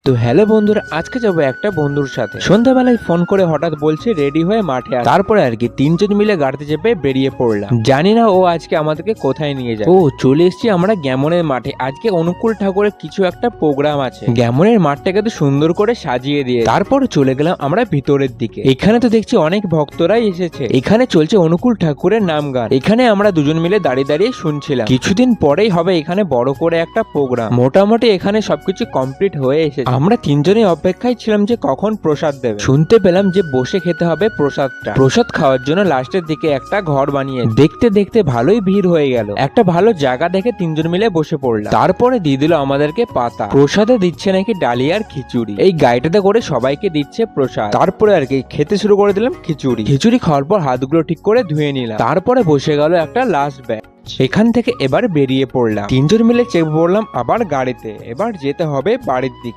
তো হ্যালো বন্ধুরা, আজকে যাবো একটা বন্ধুর সাথে। সন্ধ্যাবেলায় ফোন করে হঠাৎ বলছে রেডি হয়ে মাঠে আস। তারপরে আর কি তিনজন মিলে গাড়িতে চেপে বেরিয়ে পড়লাম। জানি না ও আজকে আমাদেরকে কোথায় নিয়ে যায়। ও চলে এসেছি আমরা গ্যামনের মাঠে। আজকে অনুকূল ঠাকুরের কিছু একটা প্রোগ্রাম আছে। গ্যামনের মাঠটাকে তো সুন্দর করে সাজিয়ে দিয়ে তারপর চলে গেলাম আমরা ভিতরের দিকে। এখানে তো দেখছি অনেক ভক্তরাই এসেছে। এখানে চলছে অনুকূল ঠাকুরের নাম গান। এখানে আমরা দুজন মিলে দাঁড়িয়ে দাঁড়িয়ে শুনছিলাম। কিছুদিন পরেই হবে এখানে বড় করে একটা প্রোগ্রাম। মোটামুটি এখানে সবকিছু কমপ্লিট হয়ে এসেছে। আমরা তিনজনে অপেক্ষায় ছিলাম যে কখন প্রসাদ দেবে। শুনতে পেলাম যে বসে খেতে হবে প্রসাদটা। প্রসাদ খাওয়ার জন্য লাস্টের দিকে একটা ঘর বানিয়ে দেখতে দেখতে ভালোই ভিড় হয়ে গেল। একটা ভালো জায়গা দেখে তিনজন মিলে বসে পড়লাম। তারপরে দিয়ে দিল আমাদেরকে পাতা। প্রসাদে দিচ্ছে নাকি ডালিয়া আর খিচুড়ি। এই গাড়িটাতে করে সবাইকে দিচ্ছে প্রসাদ। তারপরে আর কি খেতে শুরু করে দিলাম খিচুড়ি। খিচুড়ি খাওয়ার পর হাতগুলো ঠিক করে ধুয়ে নিলাম। তারপরে বসে গেল একটা লাস্ট ব্যাচ। এখান থেকে এবার বেরিয়ে পড়লাম। তিনজন মিলে চেপে পড়লাম আবার গাড়িতে। এবার যেতে হবে বাড়ির দিকে।